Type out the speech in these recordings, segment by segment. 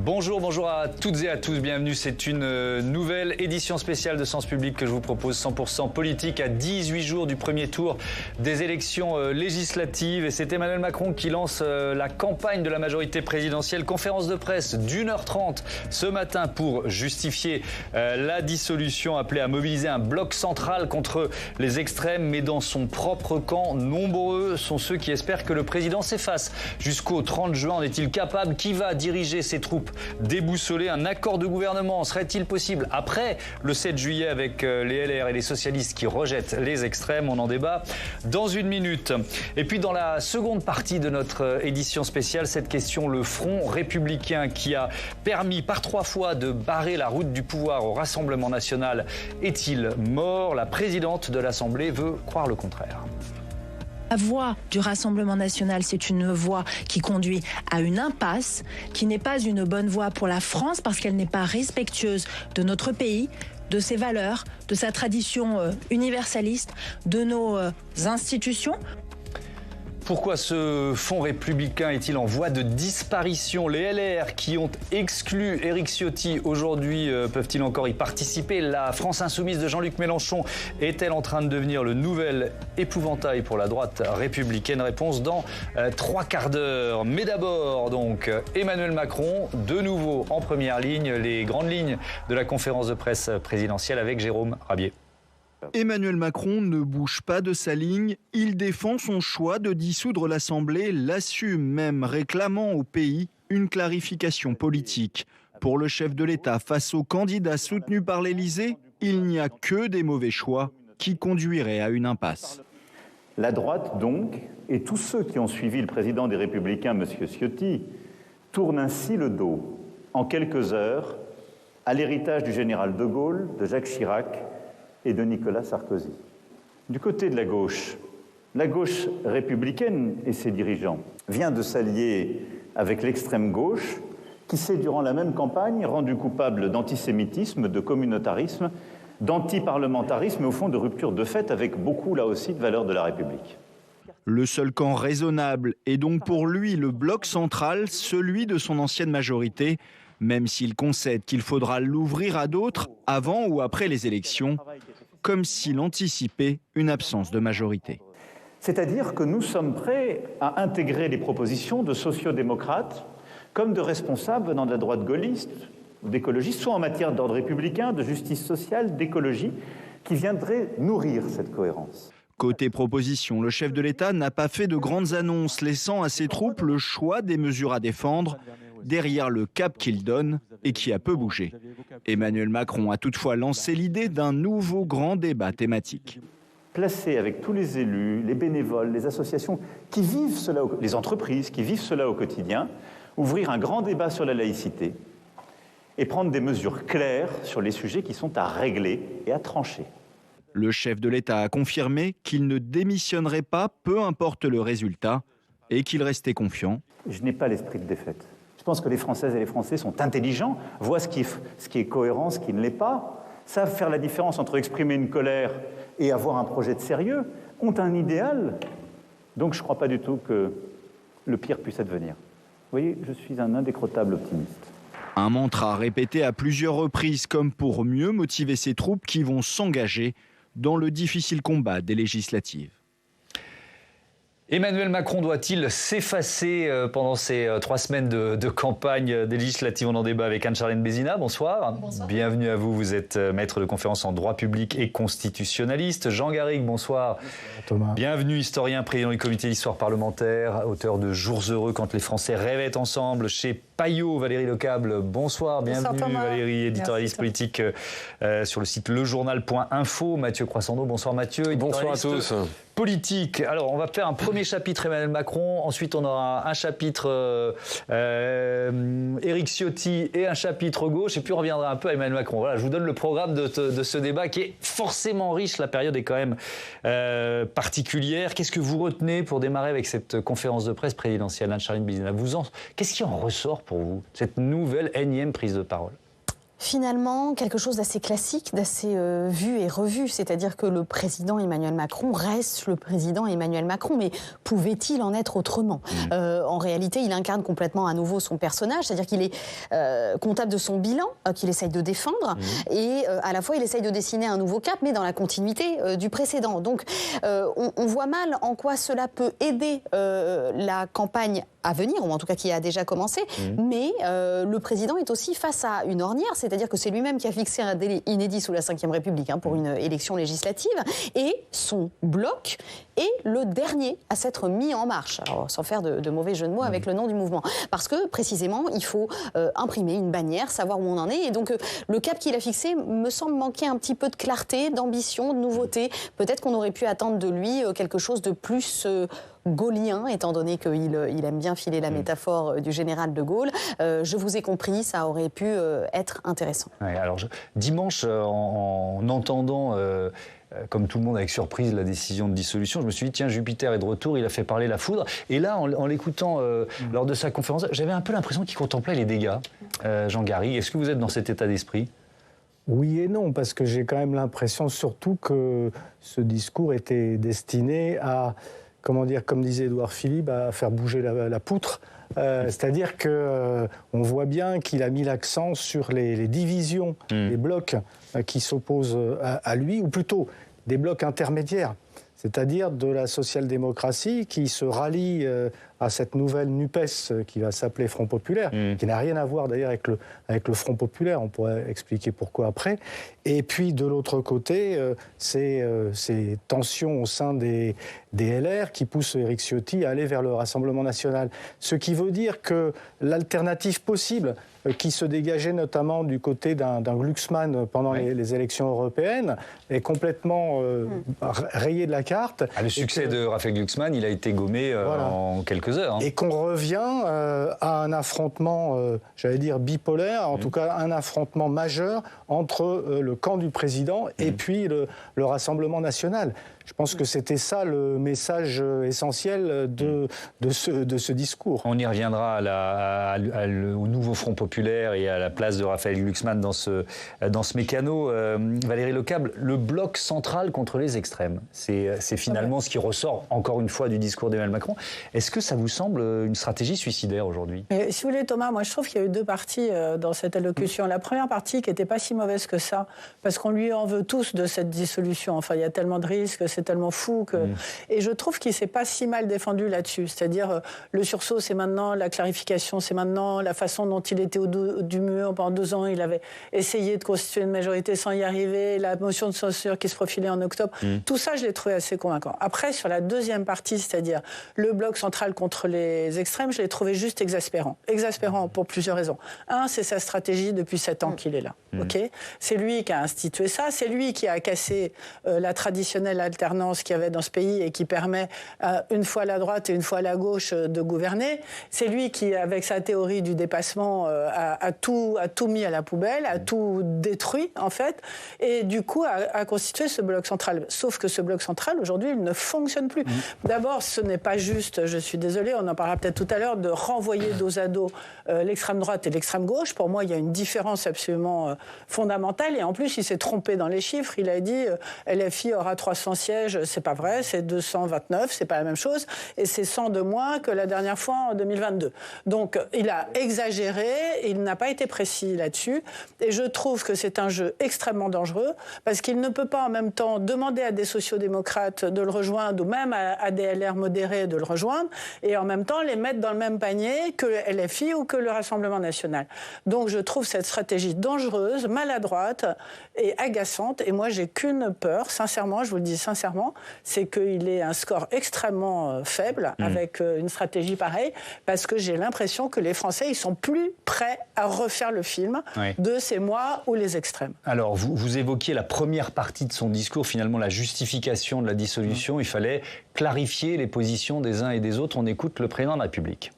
Bonjour à toutes et à tous, bienvenue. C'est une nouvelle édition spéciale de Sens Public que je vous propose, 100% politique, à 18 jours du premier tour des élections législatives. Et c'est Emmanuel Macron qui lance la campagne de la majorité présidentielle. Conférence de presse d'1h30 ce matin pour justifier la dissolution, appelée à mobiliser un bloc central contre les extrêmes. Mais dans son propre camp, nombreux sont ceux qui espèrent que le président s'efface jusqu'au 30 juin. En est-il capable? Qui va diriger ses troupes déboussolées? Un accord de gouvernement serait-il possible après le 7 juillet avec les LR et les socialistes qui rejettent les extrêmes? On en débat dans une minute. Et puis dans la seconde partie de notre édition spéciale, cette question, le front républicain qui a permis par 3 fois de barrer la route du pouvoir au Rassemblement national est-il mort? La présidente de l'Assemblée veut croire le contraire. La voie du Rassemblement national, c'est une voie qui conduit à une impasse, qui n'est pas une bonne voie pour la France parce qu'elle n'est pas respectueuse de notre pays, de ses valeurs, de sa tradition universaliste, de nos institutions. Pourquoi ce fonds républicain est-il en voie de disparition? Les LR qui ont exclu Éric Ciotti aujourd'hui peuvent-ils encore y participer? La France insoumise de Jean-Luc Mélenchon est-elle en train de devenir le nouvel épouvantail pour la droite républicaine? Réponse dans 3 quarts d'heure. Mais d'abord donc Emmanuel Macron, de nouveau en première ligne, les grandes lignes de la conférence de presse présidentielle avec Jérôme Rabier. Emmanuel Macron ne bouge pas de sa ligne, il défend son choix de dissoudre l'Assemblée, l'assume même, réclamant au pays une clarification politique. Pour le chef de l'État, face aux candidats soutenus par l'Élysée, il n'y a que des mauvais choix qui conduiraient à une impasse. La droite donc, et tous ceux qui ont suivi le président des Républicains, M. Ciotti, tournent ainsi le dos, en quelques heures, à l'héritage du général de Gaulle, de Jacques Chirac et de Nicolas Sarkozy. Du côté de la gauche républicaine et ses dirigeants vient de s'allier avec l'extrême gauche qui s'est, durant la même campagne, rendu coupable d'antisémitisme, de communautarisme, d'antiparlementarisme et au fond de rupture de fait avec beaucoup, là aussi, de valeurs de la République. Le seul camp raisonnable est donc pour lui le bloc central, celui de son ancienne majorité, même s'il concède qu'il faudra l'ouvrir à d'autres avant ou après les élections, comme s'il anticipait une absence de majorité. C'est-à-dire que nous sommes prêts à intégrer les propositions de sociodémocrates comme de responsables venant de la droite gaulliste ou d'écologistes, soit en matière d'ordre républicain, de justice sociale, d'écologie, qui viendraient nourrir cette cohérence. Côté proposition, le chef de l'État n'a pas fait de grandes annonces, laissant à ses troupes le choix des mesures à défendre, derrière le cap qu'il donne et qui a peu bougé. Emmanuel Macron a toutefois lancé l'idée d'un nouveau grand débat thématique. Placer avec tous les élus, les bénévoles, les associations qui vivent cela, les entreprises qui vivent cela au quotidien, ouvrir un grand débat sur la laïcité et prendre des mesures claires sur les sujets qui sont à régler et à trancher. Le chef de l'État a confirmé qu'il ne démissionnerait pas, peu importe le résultat, et qu'il restait confiant. Je n'ai pas l'esprit de défaite. Je pense que les Françaises et les Français sont intelligents, voient ce qui est cohérent, ce qui ne l'est pas, savent faire la différence entre exprimer une colère et avoir un projet de sérieux, ont un idéal. Donc je ne crois pas du tout que le pire puisse advenir. Vous voyez, je suis un indécrottable optimiste. Un mantra répété à plusieurs reprises comme pour mieux motiver ses troupes qui vont s'engager dans le difficile combat des législatives. Emmanuel Macron doit-il s'effacer pendant ces 3 semaines de campagne des législatives? On en débat avec Anne-Charlène Bézina. Bonsoir. Bonsoir. Bienvenue à vous. Vous êtes maître de conférences en droit public et constitutionnaliste. Jean Garrigue, bonsoir. Bonsoir Thomas. Bienvenue, historien, président du comité d'histoire parlementaire, auteur de Jours heureux quand les Français rêvaient ensemble chez Payot. Valérie Lecable, bonsoir. Bienvenue Valérie, éditorialiste politique sur le site lejournal.info. Mathieu Croissando, bonsoir Mathieu. Bonsoir à tous. Politique. Alors, on va faire un premier chapitre Emmanuel Macron. Ensuite, on aura un chapitre Éric Ciotti et un chapitre gauche. Et puis, on reviendra un peu à Emmanuel Macron. Voilà, je vous donne le programme de ce débat qui est forcément riche. La période est quand même particulière. Qu'est-ce que vous retenez pour démarrer avec cette conférence de presse présidentielle, Anne-Charlène Bézina? Qu'est-ce qui en ressort pour vous, cette nouvelle énième prise de parole? finalement quelque chose d'assez classique, d'assez vu et revu. C'est-à-dire que le président Emmanuel Macron reste le président Emmanuel Macron. Mais pouvait-il en être autrement ? En réalité, il incarne complètement à nouveau son personnage. C'est-à-dire qu'il est comptable de son bilan, qu'il essaye de défendre. Et à la fois, il essaye de dessiner un nouveau cap, mais dans la continuité du précédent. Donc, on voit mal en quoi cela peut aider la campagne à venir, ou en tout cas qui a déjà commencé. Mais le président est aussi face à une ornière, c'est-à-dire que c'est lui-même qui a fixé un délai inédit sous la Ve République pour une élection législative, et son bloc est le dernier à s'être mis en marche, alors, sans faire de mauvais jeu de mots avec le nom du mouvement, parce que précisément il faut imprimer une bannière, savoir où on en est, et donc le cap qu'il a fixé me semble manquer un petit peu de clarté, d'ambition, de nouveauté. Peut-être qu'on aurait pu attendre de lui quelque chose de plus gaullien, étant donné qu'il aime bien filer la métaphore du général de Gaulle. Je vous ai compris, ça aurait pu être intéressant. Ouais, alors dimanche, en entendant, comme tout le monde avec surprise, la décision de dissolution, je me suis dit, tiens, Jupiter est de retour, il a fait parler la foudre. Et là, en l'écoutant lors de sa conférence, j'avais un peu l'impression qu'il contemplait les dégâts. Jean Garry, est-ce que vous êtes dans cet état d'esprit ? Oui et non, parce que j'ai quand même l'impression surtout que ce discours était destiné à, comment dire, comme disait Édouard Philippe, à faire bouger la poutre. C'est-à-dire qu'on voit bien qu'il a mis l'accent sur les divisions, les blocs qui s'opposent à lui, ou plutôt des blocs intermédiaires, c'est-à-dire de la social-démocratie qui se rallie à cette nouvelle NUPES qui va s'appeler Front Populaire, qui n'a rien à voir d'ailleurs avec le Front Populaire, on pourrait expliquer pourquoi après. Et puis de l'autre côté, ces tensions au sein des LR qui poussent Éric Ciotti à aller vers le Rassemblement national. Ce qui veut dire que l'alternative possible qui se dégageait notamment du côté d'un Glucksmann pendant les élections européennes est complètement rayé de la carte. Le succès de Raphaël Glucksmann, il a été gommé en quelques heures. Et qu'on revient à un affrontement, j'allais dire bipolaire, en tout cas un affrontement majeur entre le camp du président et puis le Rassemblement national. Je pense que c'était ça le message essentiel de ce discours. On y reviendra au nouveau Front Populaire et à la place de Raphaël Glucksmann dans ce mécano. Valérie Lecable, le bloc central contre les extrêmes, c'est finalement ce qui ressort encore une fois du discours d'Emmanuel Macron. Est-ce que ça vous semble une stratégie suicidaire aujourd'hui ? Si vous voulez, Thomas, moi je trouve qu'il y a eu deux parties dans cette allocution. La première partie qui n'était pas si mauvaise que ça, parce qu'on lui en veut tous de cette dissolution. Enfin, il y a tellement de risques, c'est tellement fou que... Et je trouve qu'il ne s'est pas si mal défendu là-dessus. C'est-à-dire, le sursaut, c'est maintenant, la clarification, c'est maintenant, la façon dont il était au dos du mur pendant 2 ans, il avait essayé de constituer une majorité sans y arriver, la motion de censure qui se profilait en octobre. Tout ça, je l'ai trouvé assez convaincant. Après, sur la deuxième partie, c'est-à-dire le bloc central contre les extrêmes, je l'ai trouvé juste exaspérant. Exaspérant pour plusieurs raisons. Un, c'est sa stratégie depuis 7 ans qu'il est là. Okay, c'est lui qui a institué ça, c'est lui qui a cassé la traditionnelle alternance qu'il y avait dans ce pays et qui permet une fois à la droite et une fois à la gauche de gouverner. C'est lui qui, avec sa théorie du dépassement, a tout mis à la poubelle, a tout détruit en fait, et du coup a constitué ce bloc central. Sauf que ce bloc central, aujourd'hui, il ne fonctionne plus. D'abord, ce n'est pas juste, je suis désolée, on en parlera peut-être tout à l'heure, de renvoyer dos à dos l'extrême droite et l'extrême gauche. Pour moi, il y a une différence absolument fondamentale, et en plus, il s'est trompé dans les chiffres. Il a dit LFI aura 300 sièges, c'est pas vrai, c'est 229, c'est pas la même chose, et c'est 100 de moins que la dernière fois en 2022. Donc, il a exagéré, il n'a pas été précis là-dessus, et je trouve que c'est un jeu extrêmement dangereux, parce qu'il ne peut pas en même temps demander à des sociodémocrates de le rejoindre, ou même à des LR modérés de le rejoindre, et en même temps les mettre dans le même panier que le LFI ou que le Rassemblement national. Donc, je trouve cette stratégie dangereuse, maladroite et agaçante, et moi, j'ai qu'une peur, sincèrement, je vous le dis sincèrement, c'est qu'il ait un score extrêmement faible avec une stratégie pareille, parce que j'ai l'impression que les Français, ils sont plus prêts à refaire le film de c'est moi ou les extrêmes. Alors, vous évoquiez la première partie de son discours, finalement la justification de la dissolution. Il fallait clarifier les positions des uns et des autres. On écoute le président de la République.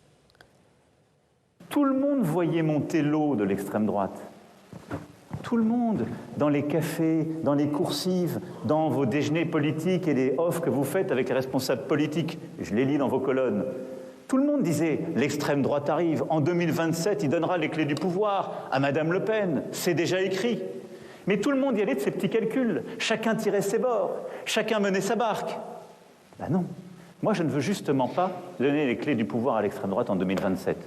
Tout le monde voyait monter l'eau de l'extrême droite. Tout le monde, dans les cafés, dans les coursives, dans vos déjeuners politiques et les offres que vous faites avec les responsables politiques, je les lis dans vos colonnes, Tout le monde disait « l'extrême droite arrive, en 2027, il donnera les clés du pouvoir à Madame Le Pen, c'est déjà écrit ». Mais tout le monde y allait de ses petits calculs, chacun tirait ses bords, chacun menait sa barque. Ben non, moi je ne veux justement pas donner les clés du pouvoir à l'extrême droite en 2027.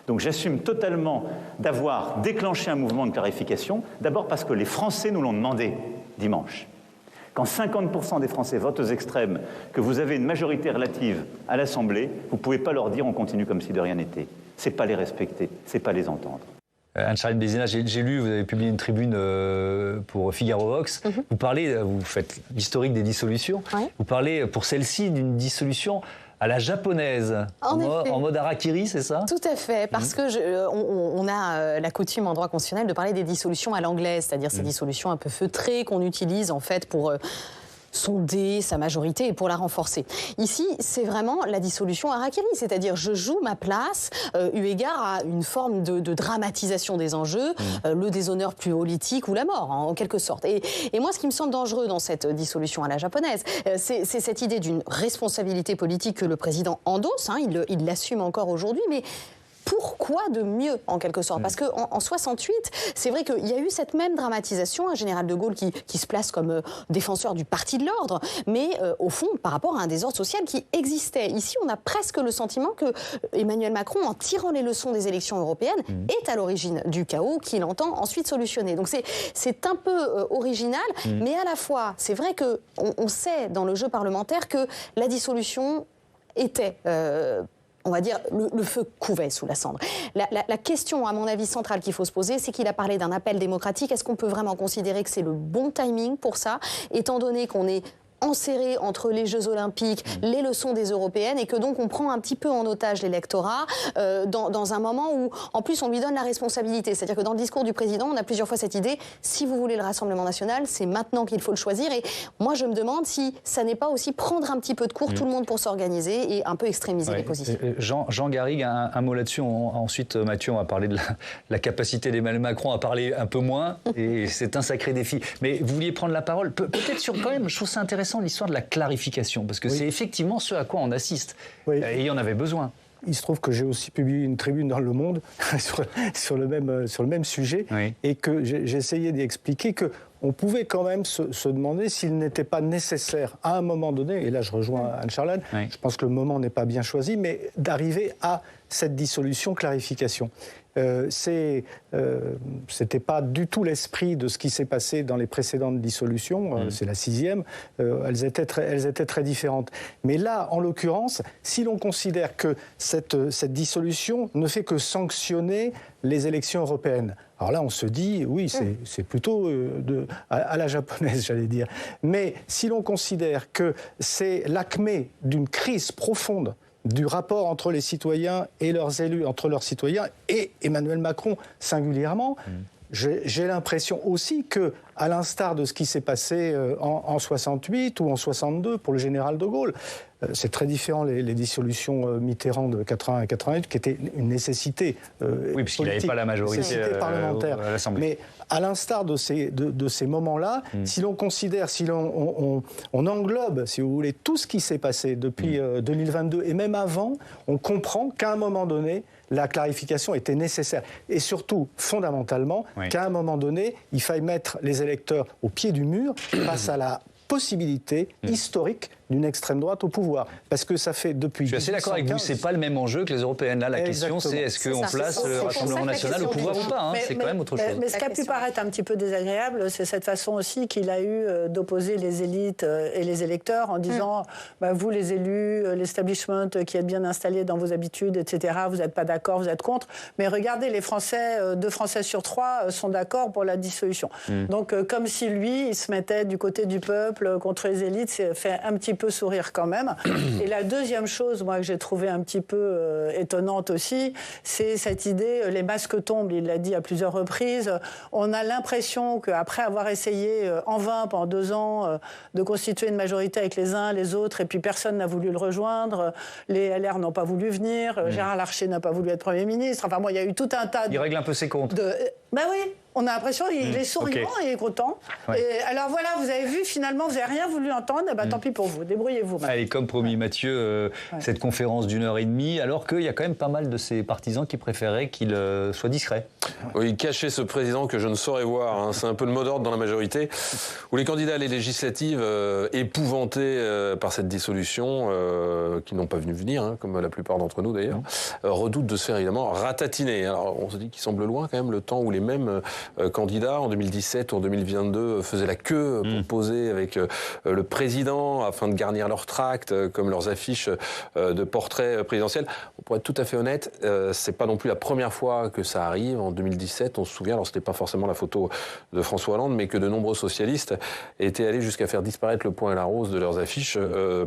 Donc j'assume totalement d'avoir déclenché un mouvement de clarification, d'abord parce que les Français nous l'ont demandé dimanche. Quand 50% des Français votent aux extrêmes, que vous avez une majorité relative à l'Assemblée, vous ne pouvez pas leur dire on continue comme si de rien n'était. Ce n'est pas les respecter, ce n'est pas les entendre. Anne-Charlène Bézina, j'ai lu, vous avez publié une tribune pour Figaro Vox. Vous faites l'historique des dissolutions. Vous parlez pour celle-ci d'une dissolution à la japonaise, en mode harakiri, c'est ça? Tout à fait, parce que on a la coutume en droit constitutionnel de parler des dissolutions à l'anglaise, c'est-à-dire ces dissolutions un peu feutrées qu'on utilise en fait pour sonder sa majorité et pour la renforcer. Ici, c'est vraiment la dissolution harakiri, c'est-à-dire je joue ma place eu égard à une forme de dramatisation des enjeux, le déshonneur plus politique ou la mort, en quelque sorte. Et moi, ce qui me semble dangereux dans cette dissolution à la japonaise, c'est cette idée d'une responsabilité politique que le président endosse, il l'assume encore aujourd'hui, mais pourquoi de mieux, en quelque sorte? Parce qu'en 68, c'est vrai qu'il y a eu cette même dramatisation, un général de Gaulle qui se place comme défenseur du parti de l'ordre, mais au fond, par rapport à un désordre social qui existait. Ici, on a presque le sentiment que Emmanuel Macron, en tirant les leçons des élections européennes, est à l'origine du chaos qu'il entend ensuite solutionner. Donc c'est un peu original, mais à la fois, c'est vrai qu'on sait dans le jeu parlementaire que la dissolution était... on va dire, le feu couvait sous la cendre. La question, à mon avis, centrale qu'il faut se poser, c'est qu'il a parlé d'un appel démocratique. Est-ce qu'on peut vraiment considérer que c'est le bon timing pour ça, étant donné qu'on est enserré entre les Jeux Olympiques, les leçons des Européennes, et que donc on prend un petit peu en otage l'électorat dans un moment où, en plus, on lui donne la responsabilité. C'est-à-dire que dans le discours du président, on a plusieurs fois cette idée, si vous voulez le Rassemblement national, c'est maintenant qu'il faut le choisir. Et moi, je me demande si ça n'est pas aussi prendre un petit peu de cours, tout le monde pour s'organiser et un peu extrémiser les positions. Jean Garrigue, un mot là-dessus. Ensuite, Mathieu, on va parler de la capacité d'Emmanuel Macron à parler un peu moins, et c'est un sacré défi. Mais vous vouliez prendre la parole, peut-être sur, quand même, je trouve ça intéressant, l'histoire de la clarification, parce que c'est effectivement ce à quoi on assiste, et il y en avait besoin. Il se trouve que j'ai aussi publié une tribune dans Le Monde sur le même sujet, et que j'ai essayé d'y expliquer qu'on pouvait quand même se demander s'il n'était pas nécessaire à un moment donné, et là je rejoins Anne-Charlène, je pense que le moment n'est pas bien choisi, mais d'arriver à cette dissolution, clarification. C'était pas du tout l'esprit de ce qui s'est passé dans les précédentes dissolutions, c'est la 6e, elles étaient très différentes. Mais là, en l'occurrence, si l'on considère que cette dissolution ne fait que sanctionner les élections européennes, alors là, on se dit, oui, c'est plutôt à la japonaise, j'allais dire. Mais si l'on considère que c'est l'acmé d'une crise profonde du rapport entre les citoyens et leurs élus, entre leurs citoyens et Emmanuel Macron singulièrement, j'ai l'impression aussi que, à l'instar de ce qui s'est passé en 68 ou en 62 pour le général de Gaulle, c'est très différent les dissolutions Mitterrand de 80 et 88, qui étaient une nécessité oui, puisqu'il n'avait pas la majorité parlementaire. À l'Assemblée. Mais à l'instar de ces moments-là, si l'on considère, on englobe, si vous voulez, tout ce qui s'est passé depuis 2022 et même avant, on comprend qu'à un moment donné, la clarification était nécessaire. Et surtout, fondamentalement, qu'à un moment donné, il faille mettre les électeurs au pied du mur face à la possibilité historique d'une extrême droite au pouvoir. Parce que ça fait depuis... Je suis assez d'accord avec vous, c'est pas le même enjeu que les européennes. Là, la question, c'est est-ce qu'on place le Rassemblement national au pouvoir ou pas, c'est quand même autre chose. Mais ce qui a pu paraître un petit peu désagréable, c'est cette façon aussi qu'il a eu d'opposer les élites et les électeurs en disant vous, les élus, l'establishment qui êtes bien installés dans vos habitudes, etc., vous n'êtes pas d'accord, vous êtes contre. Mais regardez, les Français, 2 Français sur 3 sont d'accord pour la dissolution. Donc, comme si lui, il se mettait du côté du peuple contre les élites, c'est fait un petit peu sourire quand même. Et la deuxième chose, moi, que j'ai trouvé un petit peu étonnante aussi, c'est cette idée, les masques tombent, il l'a dit à plusieurs reprises. On a l'impression qu'après avoir essayé en vain pendant 2 ans de constituer une majorité avec les uns, les autres, et puis personne n'a voulu le rejoindre, les LR n'ont pas voulu venir, Gérard Larcher n'a pas voulu être Premier ministre, enfin bon, il y a eu tout un tas de... Il règle un peu ses comptes. Ben oui, On a l'impression qu'il est souriant et il est content. Ouais. Et alors voilà, vous avez vu, finalement, vous n'avez rien voulu entendre, et tant pis pour vous, débrouillez-vous. Allez, comme promis, Mathieu, cette conférence d'1h30, alors qu'il y a quand même pas mal de ses partisans qui préféraient qu'il soit discret. Oui, cacher ce président que je ne saurais voir, hein. C'est un peu le mot d'ordre dans la majorité, où les candidats à les législatives, épouvantés par cette dissolution, qui n'ont pas vu venir, hein, comme la plupart d'entre nous d'ailleurs, redoutent de se faire évidemment ratatiner. Alors on se dit qu'il semble loin quand même le temps où les mêmes candidats en 2017 ou en 2022 faisaient la queue pour poser avec le président afin de garnir leurs tracts comme leurs affiches de portraits présidentiels. Pour être tout à fait honnête, c'est pas non plus la première fois que ça arrive. En 2017, on se souvient, alors c'était pas forcément la photo de François Hollande, mais que de nombreux socialistes étaient allés jusqu'à faire disparaître le point et la rose de leurs affiches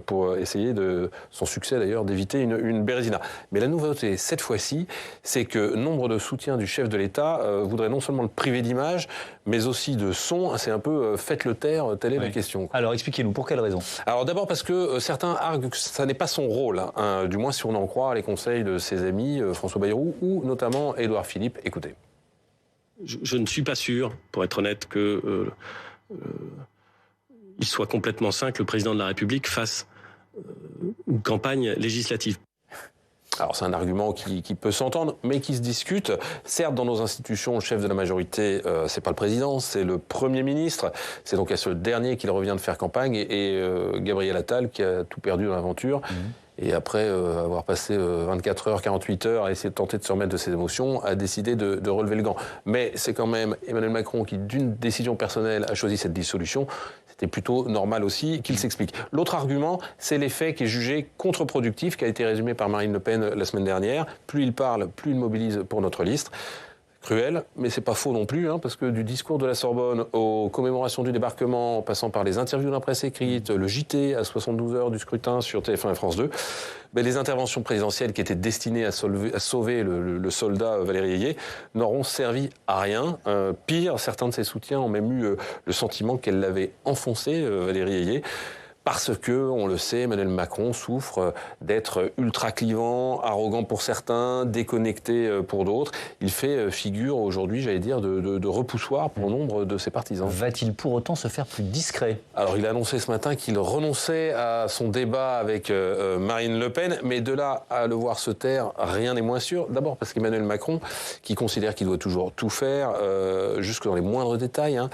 pour essayer de, son succès d'ailleurs, d'éviter une bérésina. Mais la nouveauté cette fois-ci, c'est que nombre de soutiens du chef de l'État voudraient non seulement le priver d'image, mais aussi de son. C'est un peu faites-le taire, telle est la question. Alors expliquez-nous, pour quelle raison? Alors d'abord parce que certains arguent que ça n'est pas son rôle, hein, du moins si on en croit les conseils de ses amis François Bayrou ou notamment Édouard Philippe. Écoutez. Je ne suis pas sûr, pour être honnête, que il soit complètement sain que le président de la République fasse une campagne législative. Alors c'est un argument qui peut s'entendre, mais qui se discute. Certes, dans nos institutions, le chef de la majorité, c'est pas le président, c'est le Premier ministre. C'est donc à ce dernier qu'il revient de faire campagne, et Gabriel Attal qui a tout perdu dans l'aventure. Et après avoir passé 24 heures, 48 heures à essayer de tenter de se remettre de ses émotions, a décidé de relever le gant. Mais c'est quand même Emmanuel Macron qui, d'une décision personnelle, a choisi cette dissolution. C'était plutôt normal aussi qu'il s'explique. L'autre argument, c'est l'effet qui est jugé contre-productif, qui a été résumé par Marine Le Pen la semaine dernière. Plus il parle, plus il mobilise pour notre liste. Cruel, mais c'est pas faux non plus, hein, parce que du discours de la Sorbonne aux commémorations du débarquement, en passant par les interviews de la presse écrite, le JT à 72 heures du scrutin sur TF1 et France 2, les interventions présidentielles qui étaient destinées à sauver le soldat Valéry Ayé n'auront servi à rien. Pire, certains de ses soutiens ont même eu le sentiment qu'elle l'avait enfoncé, Valéry Ayé. Parce que, on le sait, Emmanuel Macron souffre d'être ultra clivant, arrogant pour certains, déconnecté pour d'autres. Il fait figure aujourd'hui, j'allais dire, de repoussoir pour nombre de ses partisans. Va-t-il pour autant se faire plus discret? Alors, il a annoncé ce matin qu'il renonçait à son débat avec Marine Le Pen, mais de là à le voir se taire, rien n'est moins sûr. D'abord parce qu'Emmanuel Macron, qui considère qu'il doit toujours tout faire, jusque dans les moindres détails, hein,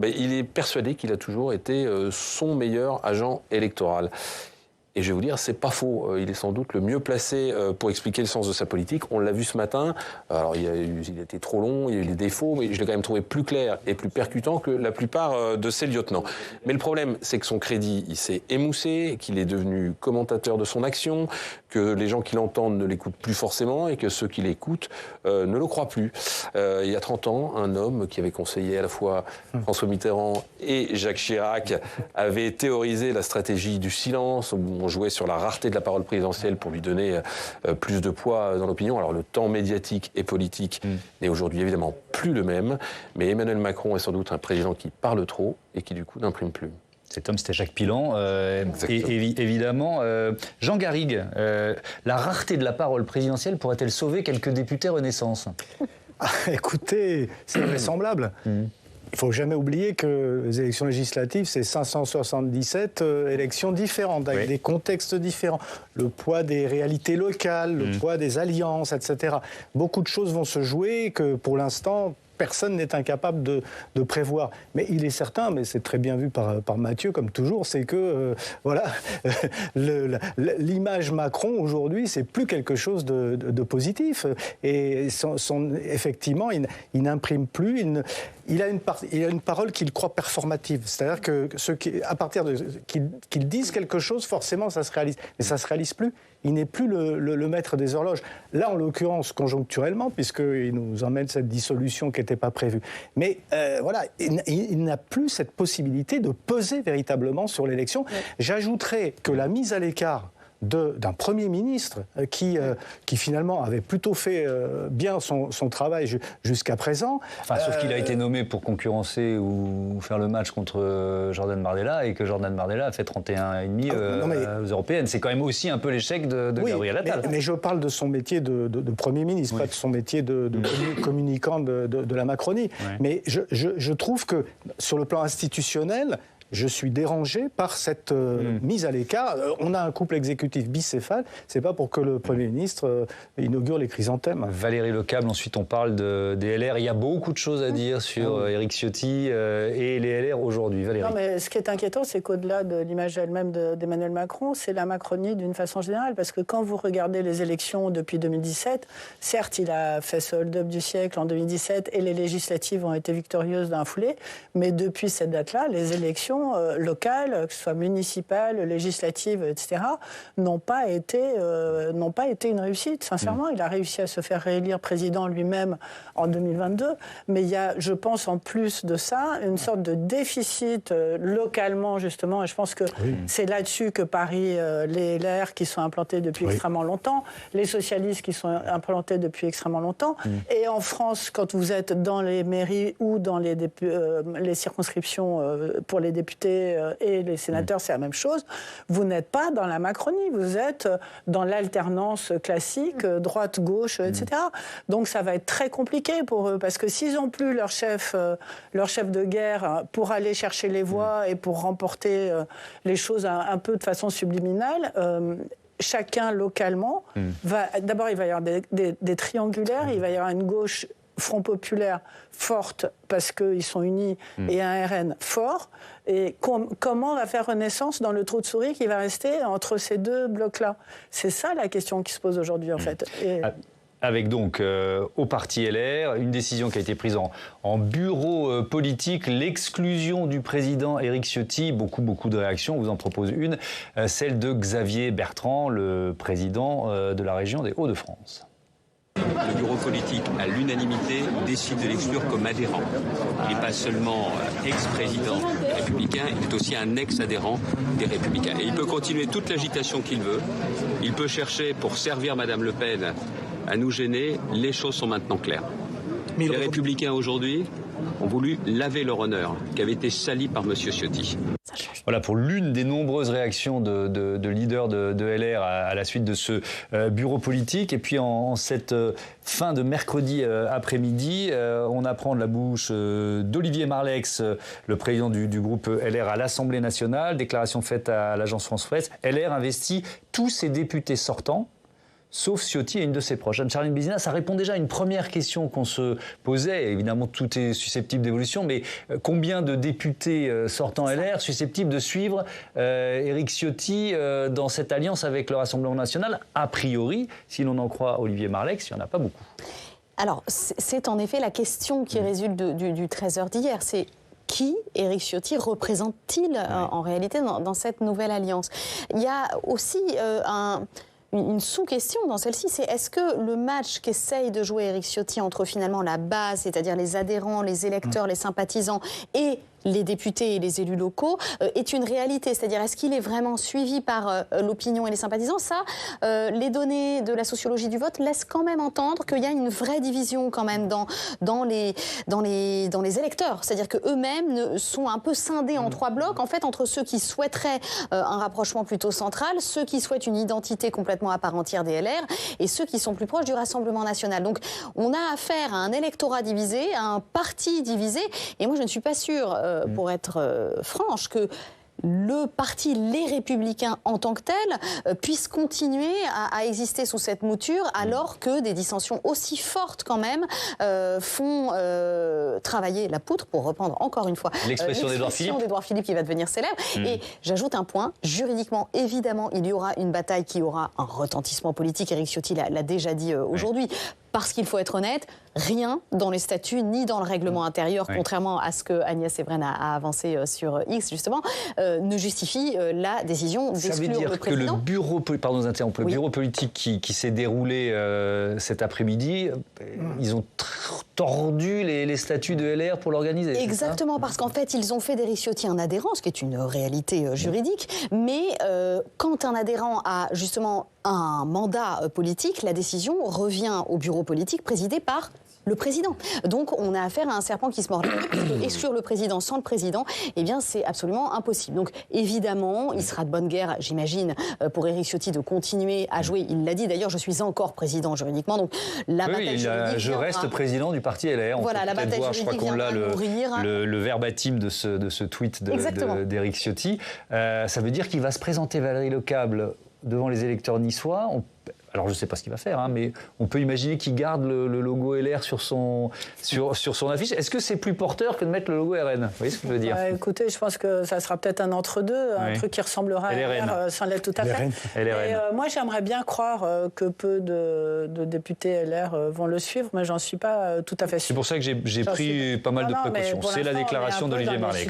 il est persuadé qu'il a toujours été son meilleur agent électoral. Et je vais vous dire, c'est pas faux. Il est sans doute le mieux placé pour expliquer le sens de sa politique. On l'a vu ce matin. Alors, il a été trop long, il y a eu des défauts, mais je l'ai quand même trouvé plus clair et plus percutant que la plupart de ses lieutenants. Mais le problème, c'est que son crédit, il s'est émoussé, qu'il est devenu commentateur de son action, que les gens qui l'entendent ne l'écoutent plus forcément et que ceux qui l'écoutent ne le croient plus. Il y a 30 ans, un homme qui avait conseillé à la fois François Mitterrand et Jacques Chirac avait théorisé la stratégie du silence, où on jouait sur la rareté de la parole présidentielle pour lui donner plus de poids dans l'opinion. Alors le temps médiatique et politique n'est aujourd'hui évidemment plus le même, mais Emmanuel Macron est sans doute un président qui parle trop et qui du coup n'imprime plus. Cet homme, c'était Jacques Pilan. Évidemment, Jean Garrigue, la rareté de la parole présidentielle pourrait-elle sauver quelques députés Renaissance? Écoutez, c'est vraisemblable. Il ne faut jamais oublier que les élections législatives, c'est 577 élections différentes, avec des contextes différents. Le poids des réalités locales, le poids des alliances, etc. Beaucoup de choses vont se jouer que, pour l'instant, personne n'est incapable de prévoir. Mais il est certain, mais c'est très bien vu par Mathieu, comme toujours, c'est que l'image Macron, aujourd'hui, c'est plus quelque chose de positif. Et effectivement, il n'imprime plus, il a une parole qu'il croit performative. C'est-à-dire que à partir de qu'il dise quelque chose, forcément, ça se réalise. Mais ça ne se réalise plus. Il n'est plus le maître des horloges. Là, en l'occurrence, conjoncturellement, puisqu'il nous emmène cette dissolution qui n'était pas prévue. Mais voilà, il n'a plus cette possibilité de peser véritablement sur l'élection. J'ajouterais que la mise à l'écart d'un Premier ministre qui finalement avait plutôt fait bien son travail jusqu'à présent. Enfin, sauf qu'il a été nommé pour concurrencer ou faire le match contre Jordan Bardella et que Jordan Bardella a fait 31,5 aux européennes. C'est quand même aussi un peu l'échec de Gabriel Attal. Mais je parle de son métier de Premier ministre, pas de son métier de communicant de la Macronie. Ouais. Mais je trouve que sur le plan institutionnel, je suis dérangé par cette mise à l'écart. On a un couple exécutif bicéphale, c'est pas pour que le Premier ministre inaugure les chrysanthèmes. Valérie Lecable, ensuite on parle des LR. Il y a beaucoup de choses à dire sur Éric Ciotti et les LR aujourd'hui. Valérie. Non, mais ce qui est inquiétant, c'est qu'au-delà de l'image elle-même d'Emmanuel Macron, c'est la Macronie d'une façon générale. Parce que quand vous regardez les élections depuis 2017, certes, il a fait ce hold-up du siècle en 2017 et les législatives ont été victorieuses d'un foulée. Mais depuis cette date-là, les élections locales, que ce soit municipales, législatives, etc., n'ont pas été une réussite. Sincèrement, il a réussi à se faire réélire président lui-même en 2022, mais il y a, je pense, en plus de ça, une sorte de déficit localement, justement, et je pense que c'est là-dessus que parient les LR qui sont implantés depuis extrêmement longtemps, les socialistes qui sont implantés depuis extrêmement longtemps, et en France, quand vous êtes dans les mairies ou dans les circonscriptions pour les députés et les sénateurs, c'est la même chose. Vous n'êtes pas dans la Macronie, vous êtes dans l'alternance classique, droite-gauche, etc. Donc ça va être très compliqué pour eux, parce que s'ils n'ont plus leur chef de guerre pour aller chercher les voix et pour remporter les choses un peu de façon subliminale, chacun localement d'abord il va y avoir des triangulaires, il va y avoir une gauche Front populaire forte parce qu'ils sont unis et un RN fort. Et comment on va faire renaissance dans le trou de souris qui va rester entre ces deux blocs-là? C'est ça la question qui se pose aujourd'hui en fait. Avec donc au parti LR, une décision qui a été prise en bureau politique, l'exclusion du président Éric Ciotti. Beaucoup de réactions, on vous en propose une, celle de Xavier Bertrand, le président de la région des Hauts-de-France. Le bureau politique, à l'unanimité, décide de l'exclure comme adhérent. Il n'est pas seulement ex-président républicain, il est aussi un ex-adhérent des Républicains. Et il peut continuer toute l'agitation qu'il veut. Il peut chercher, pour servir Madame Le Pen, à nous gêner. Les choses sont maintenant claires. Les Républicains, aujourd'hui, ont voulu laver leur honneur, qui avait été sali par M. Ciotti. Voilà pour l'une des nombreuses réactions de leaders de LR à la suite de ce bureau politique. Et puis en cette fin de mercredi après-midi, on apprend de la bouche d'Olivier Marleix, le président du groupe LR à l'Assemblée nationale, déclaration faite à l'agence France-Presse. LR investit tous ses députés sortants, sauf Ciotti et une de ses proches. Anne-Charline Bézina, ça répond déjà à une première question qu'on se posait. Évidemment, tout est susceptible d'évolution, mais combien de députés sortants LR susceptibles de suivre Éric Ciotti dans cette alliance avec le Rassemblement national? A priori, si l'on en croit Olivier Marleix, il n'y en a pas beaucoup. Alors, c'est en effet la question qui résulte du 13h d'hier. C'est qui Éric Ciotti représente-t-il en réalité dans cette nouvelle alliance? Il y a aussi une sous-question dans celle-ci, c'est est-ce que le match qu'essaye de jouer Éric Ciotti entre finalement la base, c'est-à-dire les adhérents, les électeurs, les sympathisants et les députés et les élus locaux est une réalité, c'est-à-dire est-ce qu'il est vraiment suivi par l'opinion et les sympathisants? Ça, les données de la sociologie du vote laissent quand même entendre qu'il y a une vraie division quand même dans les électeurs, c'est-à-dire que eux-mêmes sont un peu scindés en trois blocs en fait entre ceux qui souhaiteraient un rapprochement plutôt central, ceux qui souhaitent une identité complètement à part entière des LR et ceux qui sont plus proches du Rassemblement national. Donc on a affaire à un électorat divisé, à un parti divisé, et moi je ne suis pas sûre pour être franche, que le parti Les Républicains en tant que tel puisse continuer à exister sous cette mouture alors que des dissensions aussi fortes quand même font travailler la poutre, pour reprendre encore une fois l'expression d'Édouard Philippe qui va devenir célèbre. Et j'ajoute un point, juridiquement évidemment il y aura une bataille qui aura un retentissement politique, Éric Ciotti l'a déjà dit aujourd'hui. Parce qu'il faut être honnête, rien dans les statuts ni dans le règlement intérieur, contrairement à ce que Agnès Evren a avancé sur X justement, ne justifie la décision d'exclure le président. Ça veut dire que le bureau, bureau politique qui s'est déroulé cet après-midi, ils ont tordu les statuts de LR pour l'organiser. Exactement, parce qu'en fait, ils ont fait d'Éric Ciotti un adhérent, ce qui est une réalité juridique. Mais quand un adhérent a justement un mandat politique, la décision revient au bureau politique présidé par le président. Donc, on a affaire à un serpent qui se mord la queue, parce que exclure le président sans le président, eh bien, c'est absolument impossible. Donc, évidemment, il sera de bonne guerre, j'imagine, pour Éric Ciotti de continuer à jouer. Il l'a dit, d'ailleurs, je suis encore président juridiquement. Donc, la bataille juridique je reste président du parti LR. Voilà, la bataille juridique, je crois qu'on a nourrir le verbatim de ce tweet d'Éric Ciotti. Ça veut dire qu'il va se présenter, Valérie Lecable, devant les électeurs niçois. Alors, je ne sais pas ce qu'il va faire, mais on peut imaginer qu'il garde le logo LR sur son affiche. Est-ce que c'est plus porteur que de mettre le logo RN ? Vous voyez ce que je veux dire ? Écoutez, je pense que ça sera peut-être un entre-deux, un truc qui ressemblera à LR sans l'être tout à fait. Moi, j'aimerais bien croire que peu de députés LR vont le suivre, mais j'en suis pas tout à fait sûre. C'est pour ça que j'ai pris pas mal de précautions. C'est la déclaration d'Olivier Marleix.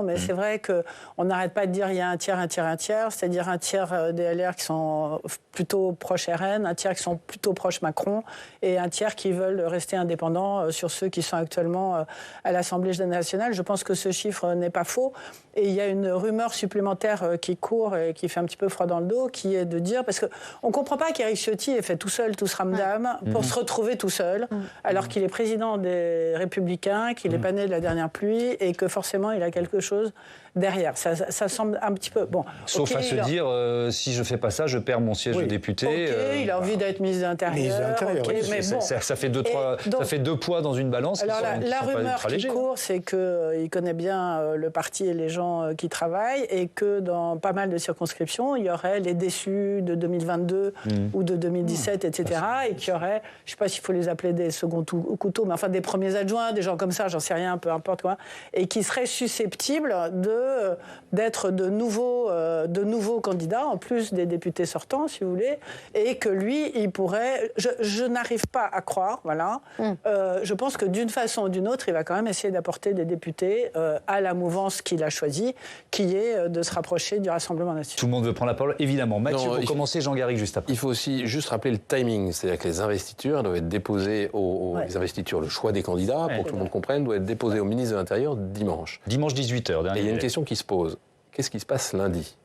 Mais c'est vrai qu'on n'arrête pas de dire il y a un tiers, c'est-à-dire un tiers des LR qui sont plutôt proches RN, un tiers qui sont plutôt proches Macron et un tiers qui veulent rester indépendants sur ceux qui sont actuellement à l'Assemblée nationale. Je pense que ce chiffre n'est pas faux. Et il y a une rumeur supplémentaire qui court et qui fait un petit peu froid dans le dos, qui est de dire, parce qu'on ne comprend pas qu'Éric Ciotti ait fait tout seul, tout ce ramdam, pour se retrouver tout seul, alors qu'il est président des Républicains, qu'il n'est pas né de la dernière pluie et que forcément il a quelque chose derrière. Ça semble un petit peu... Bon, sauf à se dire, si je ne fais pas ça, je perds mon siège de député. Il a envie d'être ministre de l'Intérieur. Mais bon. Ça fait deux poids dans une balance. Alors la rumeur qui court, c'est qu'il connaît bien le parti et les gens qui travaillent et que dans pas mal de circonscriptions, il y aurait les déçus de 2022 ou de 2017, etc. Et qu'il y aurait, je ne sais pas s'il faut les appeler des seconds couteaux, mais enfin des premiers adjoints, des gens comme ça, j'en sais rien, peu importe quoi, et qui seraient susceptibles d'être de nouveaux candidats, en plus des députés sortants, si vous voulez, et que lui, il pourrait... Je n'arrive pas à croire, voilà. Je pense que d'une façon ou d'une autre, il va quand même essayer d'apporter des députés à la mouvance qu'il a choisie, qui est de se rapprocher du Rassemblement national. Tout le monde veut prendre la parole, évidemment. Mathieu, pour commencer, Jean Garrigue juste après. Il faut aussi juste rappeler le timing, c'est-à-dire que les investitures doivent être déposées les investitures, le choix des candidats, pour que tout le monde comprenne, doit être déposé au ministre de l'Intérieur dimanche. Dimanche 18h. Et il y a une question qui se pose. Qu'est-ce qui se passe lundi ?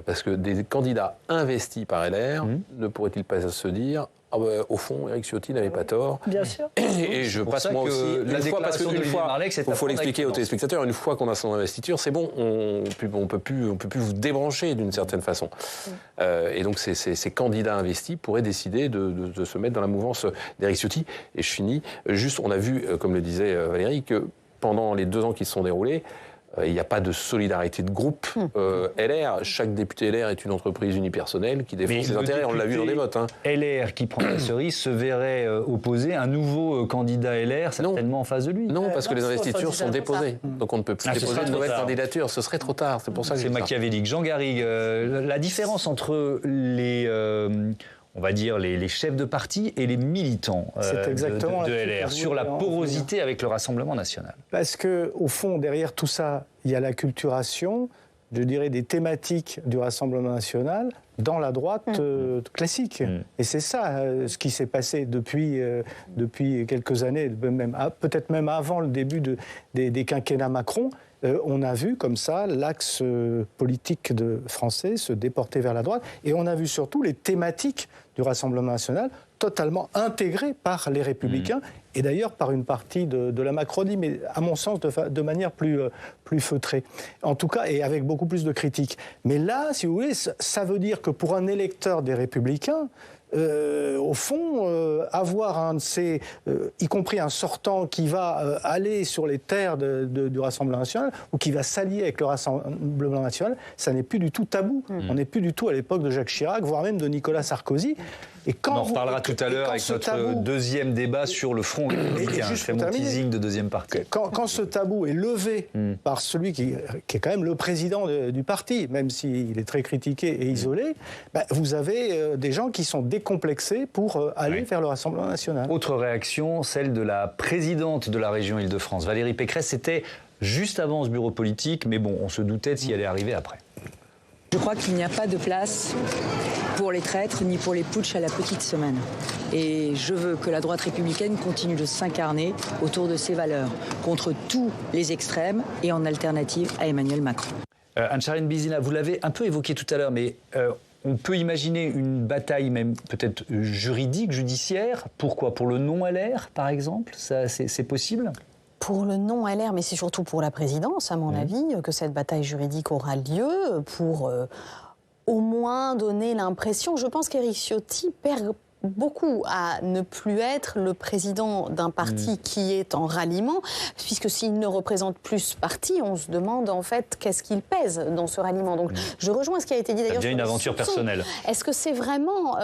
Parce que des candidats investis par LR ne pourraient-ils pas se dire au fond, Éric Ciotti n'avait pas tort. Bien sûr. Et je passe moi aussi. Une fois, parce qu'une fois, il faut l'expliquer aux téléspectateurs, une fois qu'on a son investiture, c'est bon, on peut plus vous débrancher d'une certaine façon. Et donc ces candidats investis pourraient décider de se mettre dans la mouvance d'Éric Ciotti. Et je finis. Juste, on a vu, comme le disait Valérie, que pendant les 2 ans qui se sont déroulés, il n'y a pas de solidarité de groupe. LR, chaque député LR est une entreprise unipersonnelle qui défend ses intérêts. On l'a vu dans les votes. LR qui prend la cerise se verrait opposer un nouveau candidat LR certainement en face de lui. Non, parce que les investitures sont déposées. Donc on ne peut plus déposer de nouvelles candidatures. Ce serait trop tard. C'est pour ça que c'est machiavélique. Jean Garrigue, la différence entre on va dire les chefs de parti et les militants de LR sur la porosité avec le Rassemblement national. Parce qu'au fond, derrière tout ça, il y a l'acculturation, je dirais, des thématiques du Rassemblement national dans la droite classique. Et c'est ça ce qui s'est passé depuis quelques années, peut-être même avant le début des quinquennats Macron. On a vu comme ça l'axe politique français se déporter vers la droite et on a vu surtout les thématiques du Rassemblement national totalement intégrées par les Républicains et d'ailleurs par une partie de la Macronie, mais à mon sens de manière plus feutrée. En tout cas, et avec beaucoup plus de critiques. Mais là, si vous voulez, ça veut dire que pour un électeur des Républicains, au fond, avoir un de ces, y compris un sortant qui va aller sur les terres du Rassemblement national ou qui va s'allier avec le Rassemblement national, ça n'est plus du tout tabou. On n'est plus du tout à l'époque de Jacques Chirac, voire même de Nicolas Sarkozy. Et quand on en reparlera tout à l'heure avec notre deuxième débat sur le front républicain. Je fais mon teasing de deuxième partie. Quand ce tabou est levé par celui qui est quand même le président du parti, même s'il est très critiqué et isolé, vous avez des gens qui sont décomplexés pour aller vers le Rassemblement national. Autre réaction, celle de la présidente de la région Île-de-France, Valérie Pécresse. C'était juste avant ce bureau politique, mais bon, on se doutait de s'y allait arriver après. Je crois qu'il n'y a pas de place pour les traîtres ni pour les putschs à la petite semaine. Et je veux que la droite républicaine continue de s'incarner autour de ses valeurs, contre tous les extrêmes et en alternative à Emmanuel Macron. Anne-Charline Bézina, vous l'avez un peu évoqué tout à l'heure, mais on peut imaginer une bataille même peut-être juridique, judiciaire. Pourquoi ? Pour le non-LR, par exemple ? Ça, c'est possible ? Pour le non-LR, mais c'est surtout pour la présidence, à mon avis, que cette bataille juridique aura lieu pour au moins donner l'impression. Je pense qu'Éric Ciotti perd beaucoup à ne plus être le président d'un parti qui est en ralliement, puisque s'il ne représente plus ce parti, on se demande en fait qu'est-ce qu'il pèse dans ce ralliement. Donc je rejoins ce qui a été dit d'ailleurs. Ça devient une aventure personnelle. Est-ce que c'est vraiment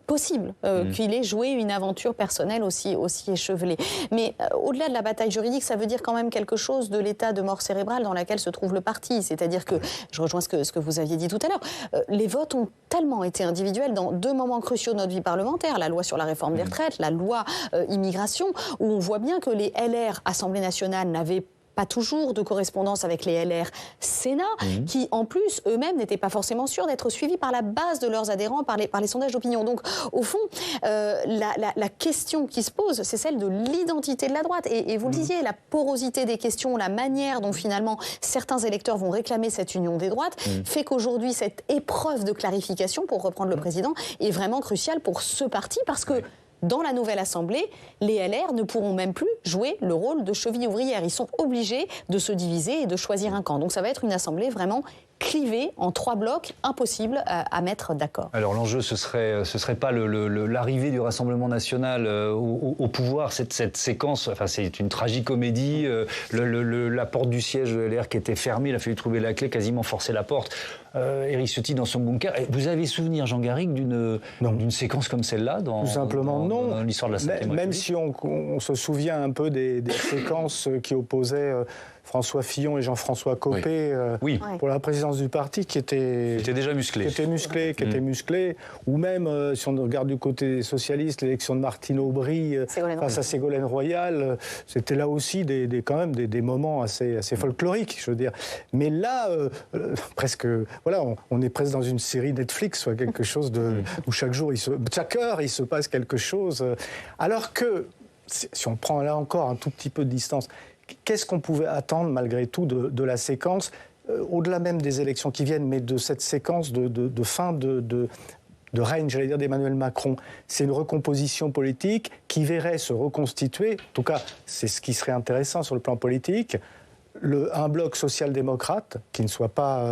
possible qu'il ait joué une aventure personnelle aussi échevelée? Mais au-delà de la bataille juridique, ça veut dire quand même quelque chose de l'état de mort cérébrale dans laquelle se trouve le parti. C'est-à-dire que, je rejoins ce que vous aviez dit tout à l'heure, les votes ont tellement été individuels dans deux moments cruciaux de notre vie parlementaire, la loi sur la réforme des retraites, la loi immigration, où on voit bien que les LR, Assemblée nationale, n'avaient pas toujours de correspondance avec les LR Sénat, qui en plus eux-mêmes n'étaient pas forcément sûrs d'être suivis par la base de leurs adhérents, par les sondages d'opinion. Donc au fond, la question qui se pose, c'est celle de l'identité de la droite. Et vous le disiez, la porosité des questions, la manière dont finalement certains électeurs vont réclamer cette union des droites, fait qu'aujourd'hui cette épreuve de clarification, pour reprendre le président, est vraiment cruciale pour ce parti, parce que dans la nouvelle Assemblée, les LR ne pourront même plus jouer le rôle de cheville ouvrière. Ils sont obligés de se diviser et de choisir un camp. Donc ça va être une Assemblée vraiment clivée en 3 blocs, impossible à mettre d'accord. Alors l'enjeu, ce serait pas l'arrivée du Rassemblement national au pouvoir, cette séquence, enfin c'est une tragicomédie, la porte du siège de LR qui était fermée, il a fallu trouver la clé, quasiment forcer la porte. Éric Ciotti dans son bunker. Vous avez souvenir, Jean Garrigue, d'une séquence comme celle-là dans l'histoire de la 5e République? Même si on se souvient un peu des séquences qui opposaient François Fillon et Jean-François Copé pour la présidence du parti, qui était déjà musclé. Qui était musclé. Ou même, si on regarde du côté des socialistes, l'élection de Martine Aubry face à Ségolène Royal, c'était là aussi quand même des moments assez folkloriques, je veux dire. Mais là, presque, voilà, on est presque dans une série Netflix, soit quelque chose où chaque heure, il se passe quelque chose. Alors que, si on prend là encore un tout petit peu de distance, qu'est-ce qu'on pouvait attendre malgré tout de la séquence, au-delà même des élections qui viennent, mais de cette séquence de fin de règne, j'allais dire, d'Emmanuel Macron? C'est une recomposition politique qui verrait se reconstituer, en tout cas c'est ce qui serait intéressant sur le plan politique, un bloc social-démocrate qui ne soit pas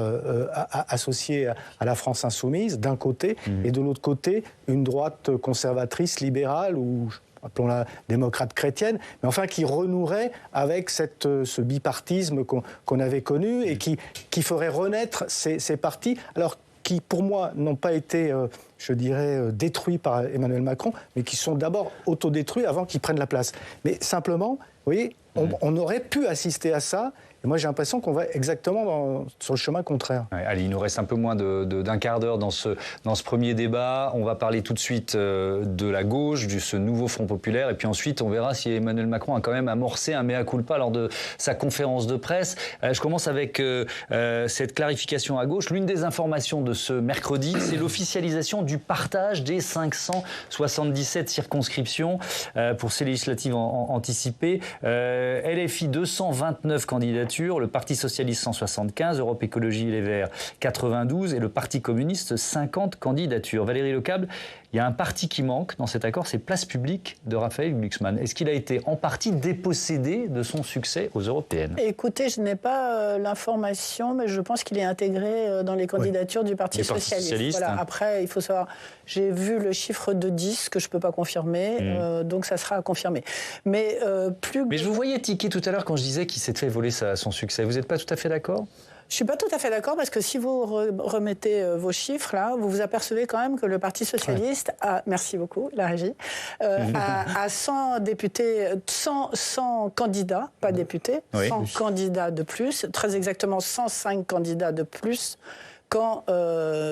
associé à la France insoumise, d'un côté, et de l'autre côté, une droite conservatrice, libérale, ou appelons-la démocrate chrétienne, mais enfin qui renouerait avec ce bipartisme qu'on avait connu et qui ferait renaître ces partis, alors qui, pour moi, n'ont pas été, je dirais, détruits par Emmanuel Macron, mais qui sont d'abord autodétruits avant qu'ils prennent la place. Mais simplement, vous voyez, on aurait pu assister à ça. Et moi, j'ai l'impression qu'on va exactement sur le chemin contraire. Ouais, allez, il nous reste un peu moins d'un quart d'heure dans ce premier débat. On va parler tout de suite de la gauche, de ce nouveau Front populaire. Et puis ensuite, on verra si Emmanuel Macron a quand même amorcé un mea culpa lors de sa conférence de presse. Je commence avec cette clarification à gauche. L'une des informations de ce mercredi, c'est l'officialisation du partage des 577 circonscriptions pour ces législatives anticipées. LFI 229 candidatures. Le Parti socialiste 175, Europe Écologie Les Verts 92 et le Parti communiste 50 candidatures. Valérie Lecable, il y a un parti qui manque dans cet accord, c'est Place Publique de Raphaël Glucksmann. Est-ce qu'il a été en partie dépossédé de son succès aux européennes? Écoutez, je n'ai pas l'information, mais je pense qu'il est intégré dans les candidatures du Parti socialiste. Voilà. Après, il faut savoir, j'ai vu le chiffre de 10 que je ne peux pas confirmer, donc ça sera à confirmer. Mais je vous voyais tiquer tout à l'heure quand je disais qu'il s'était fait voler son succès. Vous n'êtes pas tout à fait d'accord ? Je ne suis pas tout à fait d'accord parce que si vous remettez vos chiffres, là, vous vous apercevez quand même que le Parti socialiste a, merci beaucoup, la régie, a 100 députés, 100 candidats, pas députés, 100 candidats de plus, très exactement 105 candidats de plus qu'en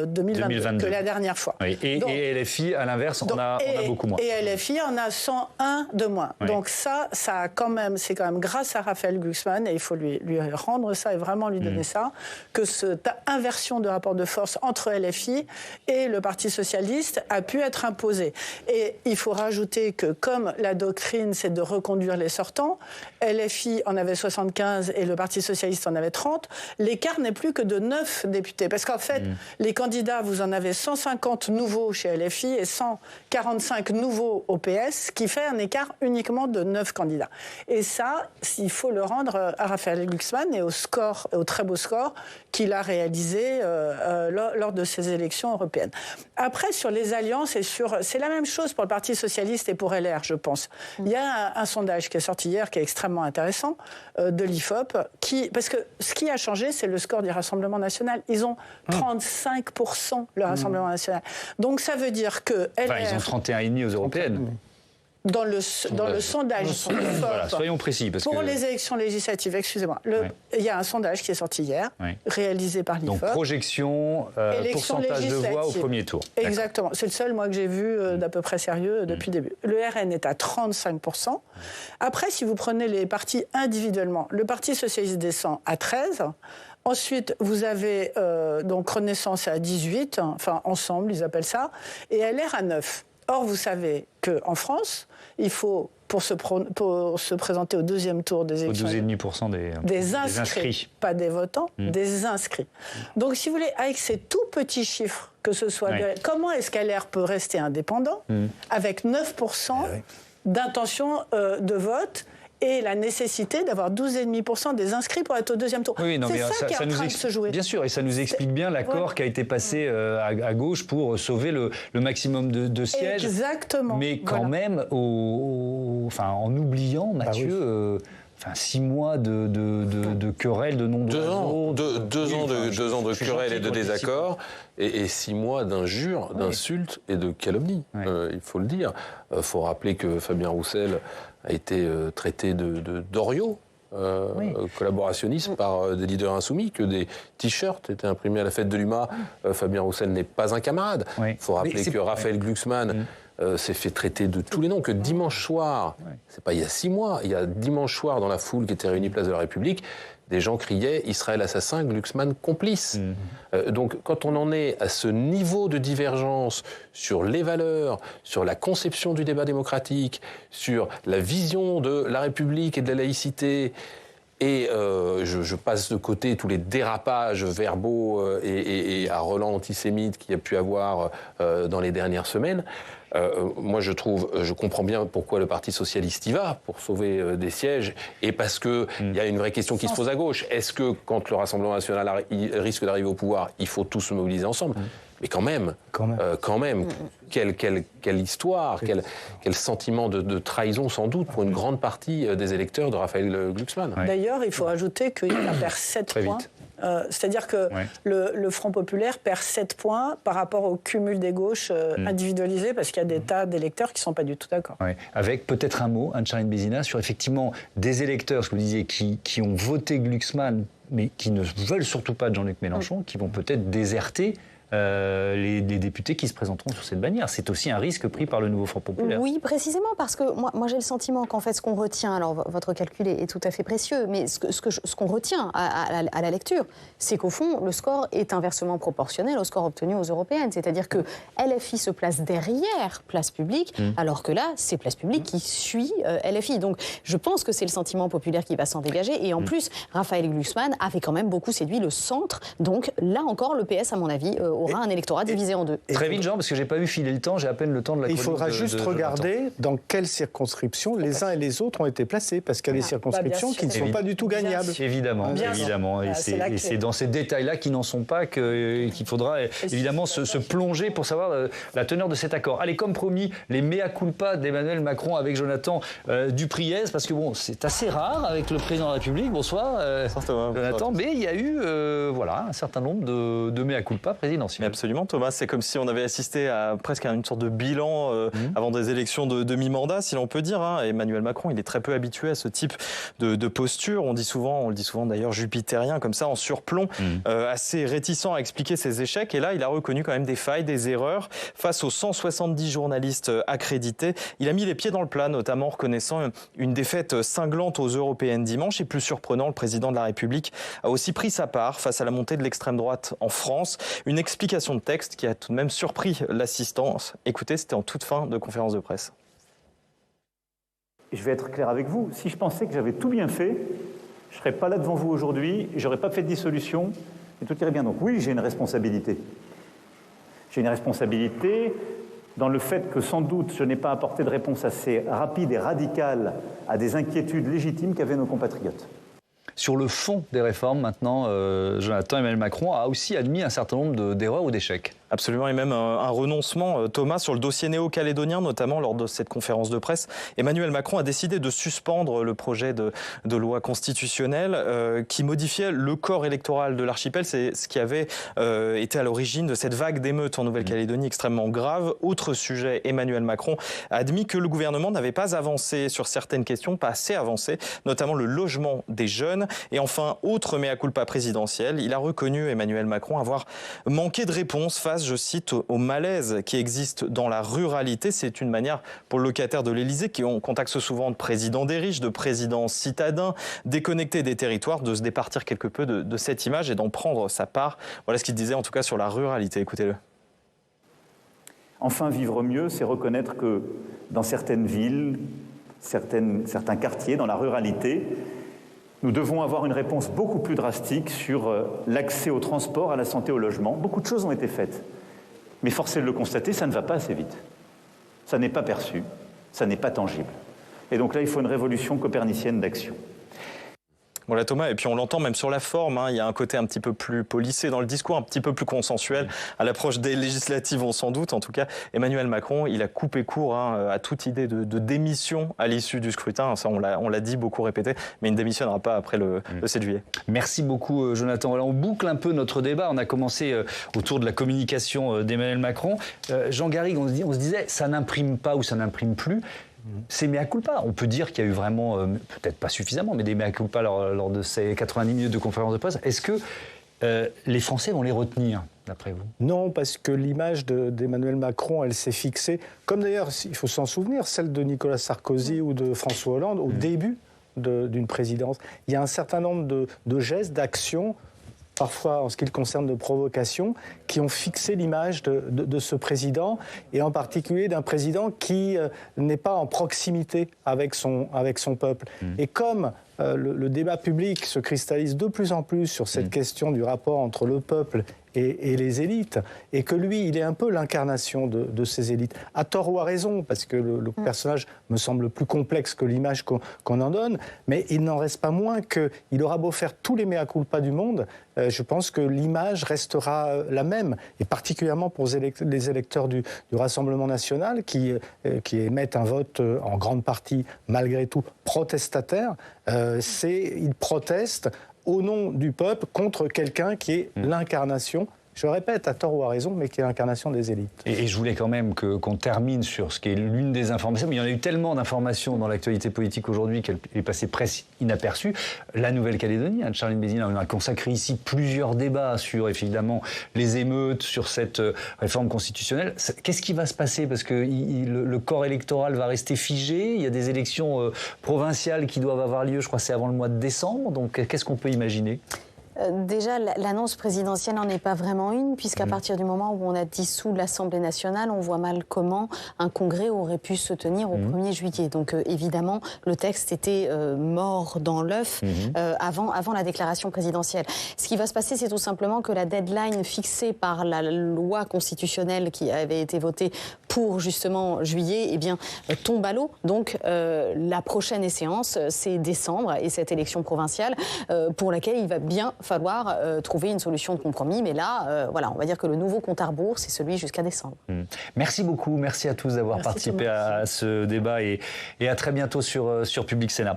2022, que la dernière fois. Oui. Et LFI, à l'inverse, on a beaucoup moins. Et LFI en a 101 de moins. Oui. Donc ça a quand même, c'est quand même grâce à Raphaël Glucksmann, et il faut lui rendre ça et vraiment lui donner ça, que cette inversion de rapport de force entre LFI et le Parti socialiste a pu être imposée. Et il faut rajouter que comme la doctrine, c'est de reconduire les sortants, LFI en avait 75 et le Parti socialiste en avait 30, l'écart n'est plus que de 9 députés. Parce qu'en fait, les candidats, vous en avez 150 nouveaux chez LFI et 145 nouveaux au PS, ce qui fait un écart uniquement de 9 candidats. Et ça, il faut le rendre à Raphaël Glucksmann et au très beau score qu'il a réalisé lors de ces élections européennes. Après, sur les alliances, c'est la même chose pour le Parti socialiste et pour LR, je pense. Il y a un sondage qui est sorti hier qui est extrêmement intéressant de l'IFOP, parce que ce qui a changé, c'est le score du Rassemblement national. Ils ont 35% le Rassemblement national. Donc ça veut dire que LR... Enfin, ils ont 31,5 aux européennes. Dans le sondage, voilà, soyons précis. Pour les élections législatives, excusez-moi, il y a un sondage qui est sorti hier, réalisé par l'IFOP. Donc projection, pourcentage de voix au premier tour. Exactement. C'est le seul, moi, que j'ai vu d'à peu près sérieux depuis le début. Le RN est à 35%. Après, si vous prenez les partis individuellement, le Parti socialiste descend à 13%. Ensuite, vous avez donc Renaissance à 18%, enfin ensemble, ils appellent ça, et LR à 9%. Or, vous savez qu'en France, il faut, pour se présenter au deuxième tour des élections... Au 12,5% des inscrits. Pas des votants, des inscrits. Donc, si vous voulez, avec ces tout petits chiffres, que ce soit... Comment est-ce qu'LR peut rester indépendant avec 9% d'intention de vote et la nécessité d'avoir 12,5% des inscrits pour être au deuxième tour. Oui, c'est ça qui est en train de se jouer. Bien sûr, et ça nous explique bien l'accord qui a été passé à gauche pour sauver le maximum de sièges. Exactement. Mais quand même, en oubliant, Mathieu... 6 mois de querelles, de non-droit. 2 ans de querelles et de désaccords, et 6 mois d'injures, d'insultes et de calomnies. Il faut le dire. Il faut rappeler que Fabien Roussel a été traité d'Oriot, collaborationnisme par des leaders insoumis, que des t-shirts étaient imprimés à la fête de l'UMA. Fabien Roussel n'est pas un camarade. Il faut rappeler que Raphaël Glucksmann s'est fait traiter de tous les noms, que dimanche soir, c'est pas il y a 6 mois, il y a dimanche soir dans la foule qui était réunie place de la République, des gens criaient « Israël assassin, Glucksmann complice ». Donc quand on en est à ce niveau de divergence sur les valeurs, sur la conception du débat démocratique, sur la vision de la République et de la laïcité, et je passe de côté tous les dérapages verbaux et à relents antisémites qu'il y a pu avoir dans les dernières semaines, moi je comprends bien pourquoi le Parti socialiste y va, pour sauver des sièges, et parce qu'il y a une vraie question qui se pose à gauche. Est-ce que quand le Rassemblement national risque d'arriver au pouvoir, il faut tous se mobiliser ensemble ? Mais quand même, quelle histoire, quel sentiment de trahison sans doute pour une grande partie des électeurs de Raphaël Glucksmann. D'ailleurs, il faut ajouter qu'il perd 7 points. C'est-à-dire que le Front populaire perd 7 points par rapport au cumul des gauches individualisées, parce qu'il y a des tas d'électeurs qui ne sont pas du tout d'accord. Avec peut-être un mot, Anne-Charline Bézina, sur effectivement des électeurs, ce que vous disiez, qui ont voté Glucksmann, mais qui ne veulent surtout pas de Jean-Luc Mélenchon, qui vont peut-être déserter les députés qui se présenteront sur cette bannière. C'est aussi un risque pris par le nouveau Front populaire. Oui, précisément, parce que moi j'ai le sentiment qu'en fait ce qu'on retient, alors votre calcul est tout à fait précieux, mais ce qu'on retient à la lecture, c'est qu'au fond, le score est inversement proportionnel au score obtenu aux européennes. C'est-à-dire que LFI se place derrière Place Publique, alors que là, c'est Place Publique qui suit LFI. Donc je pense que c'est le sentiment populaire qui va s'en dégager. Et en plus, Raphaël Glucksmann avait quand même beaucoup séduit le centre. Donc là encore, le PS, à mon avis, aura un électorat divisé en deux. Très vite, Jean, parce que j'ai pas vu filer le temps, j'ai à peine le temps de la chronique. Il faudra juste regarder dans quelles circonscriptions les uns et les autres ont été placés, parce qu'il y a des circonscriptions qui ne sont pas du tout gagnables. Évidemment. Et c'est dans ces détails-là qui n'en sont pas qu'il faudra évidemment se plonger pour savoir la teneur de cet accord. Allez, comme promis, les mea culpa d'Emmanuel Macron avec Jonathan Dupriez, parce que bon, c'est assez rare avec le président de la République. Bonsoir, Jonathan. Mais il y a eu un certain nombre de mea culpa présidentiels. présidentielle. Mais absolument, Thomas. C'est comme si on avait assisté presque à une sorte de bilan avant des élections de demi-mandat, si l'on peut dire. Emmanuel Macron, il est très peu habitué à ce type de posture. On le dit souvent d'ailleurs, jupitérien, comme ça, en surplomb, assez réticent à expliquer ses échecs. Et là, il a reconnu quand même des failles, des erreurs. Face aux 170 journalistes accrédités, il a mis les pieds dans le plat, notamment en reconnaissant une défaite cinglante aux européennes dimanche. Et plus surprenant, le président de la République a aussi pris sa part face à la montée de l'extrême droite en France. Une explication de texte qui a tout de même surpris l'assistance. Écoutez, c'était en toute fin de conférence de presse. Je vais être clair avec vous. Si je pensais que j'avais tout bien fait, je ne serais pas là devant vous aujourd'hui, je n'aurais pas fait de dissolution et tout irait bien. Donc oui, j'ai une responsabilité. J'ai une responsabilité dans le fait que sans doute je n'ai pas apporté de réponse assez rapide et radicale à des inquiétudes légitimes qu'avaient nos compatriotes. Sur le fond des réformes, maintenant, Emmanuel Macron a aussi admis un certain nombre d'erreurs ou d'échecs. Absolument, et même un renoncement, Thomas, sur le dossier néo-calédonien, notamment lors de cette conférence de presse. Emmanuel Macron a décidé de suspendre le projet de loi constitutionnelle qui modifiait le corps électoral de l'archipel. C'est ce qui avait été à l'origine de cette vague d'émeutes en Nouvelle-Calédonie extrêmement grave. Autre sujet, Emmanuel Macron a admis que le gouvernement n'avait pas avancé sur certaines questions, pas assez avancé, notamment le logement des jeunes. Et enfin, autre mea culpa présidentielle, il a reconnu, Emmanuel Macron, avoir manqué de réponse face, je cite, au malaise qui existe dans la ruralité. C'est une manière pour le locataire de l'Élysée, qu'on taxe souvent de président des riches, de président citadin, déconnecté des territoires, de se départir quelque peu de cette image et d'en prendre sa part. Voilà ce qu'il disait en tout cas sur la ruralité. Écoutez-le. Enfin, vivre mieux, c'est reconnaître que dans certaines villes, certains quartiers, dans la ruralité, nous devons avoir une réponse beaucoup plus drastique sur l'accès au transport, à la santé, au logement. Beaucoup de choses ont été faites. Mais force est de le constater, ça ne va pas assez vite. Ça n'est pas perçu, ça n'est pas tangible. Et donc là, il faut une révolution copernicienne d'action. Voilà Thomas, et puis on l'entend même sur la forme, il y a un côté un petit peu plus policé dans le discours, un petit peu plus consensuel. À l'approche des législatives, on s'en doute. En tout cas, Emmanuel Macron, il a coupé court à toute idée de démission à l'issue du scrutin. Ça, on l'a dit, beaucoup répété, mais il ne démissionnera pas après le 7 juillet. Merci beaucoup Jonathan. Voilà, on boucle un peu notre débat. On a commencé autour de la communication d'Emmanuel Macron. Jean Garrigue, on se disait, ça n'imprime pas ou ça n'imprime plus. C'est mea culpa. On peut dire qu'il y a eu vraiment, peut-être pas suffisamment, mais des mea culpa lors de ces 90 minutes de conférence de presse. Est-ce que les Français vont les retenir, d'après vous? Non, parce que l'image d'Emmanuel Macron, elle s'est fixée, comme d'ailleurs, il faut s'en souvenir, celle de Nicolas Sarkozy ou de François Hollande, au début d'une présidence. Il y a un certain nombre de gestes, d'actions, parfois en ce qui le concerne de provocation, qui ont fixé l'image de ce président, et en particulier d'un président qui n'est pas en proximité avec son peuple. Et comme le débat public se cristallise de plus en plus sur cette question du rapport entre le peuple et les élites, et que lui, il est un peu l'incarnation de ces élites, à tort ou à raison, parce que le personnage me semble plus complexe que l'image qu'on en donne, mais il n'en reste pas moins qu'il aura beau faire tous les mea culpa du monde, je pense que l'image restera la même, et particulièrement pour les électeurs du Rassemblement national, qui émettent un vote en grande partie, malgré tout, protestataire. Ils protestent au nom du peuple contre quelqu'un qui est l'incarnation, je répète, à tort ou à raison, mais qui est l'incarnation des élites. Et je voulais quand même qu'on termine sur ce qui est l'une des informations, mais il y en a eu tellement d'informations dans l'actualité politique aujourd'hui qu'elle est passée presque inaperçue. La Nouvelle-Calédonie, Charline Bézina, on a consacré ici plusieurs débats sur, évidemment, les émeutes, sur cette réforme constitutionnelle. Qu'est-ce qui va se passer? Parce que le corps électoral va rester figé, il y a des élections provinciales qui doivent avoir lieu, je crois que c'est avant le mois de décembre, donc qu'est-ce qu'on peut imaginer? Déjà, l'annonce présidentielle n'en est pas vraiment une, puisqu'à partir du moment où on a dissous l'Assemblée nationale, on voit mal comment un congrès aurait pu se tenir au 1er juillet. Donc évidemment, le texte était mort dans l'œuf avant la déclaration présidentielle. Ce qui va se passer, c'est tout simplement que la deadline fixée par la loi constitutionnelle qui avait été votée pour justement juillet, tombe à l'eau. Donc la prochaine échéance, c'est décembre, et cette élection provinciale pour laquelle il va bien falloir trouver une solution de compromis. Mais là, on va dire que le nouveau compte à rebours, c'est celui jusqu'à décembre. Merci beaucoup. Merci à tous d'avoir participé à ce débat et à très bientôt sur Public Sénat.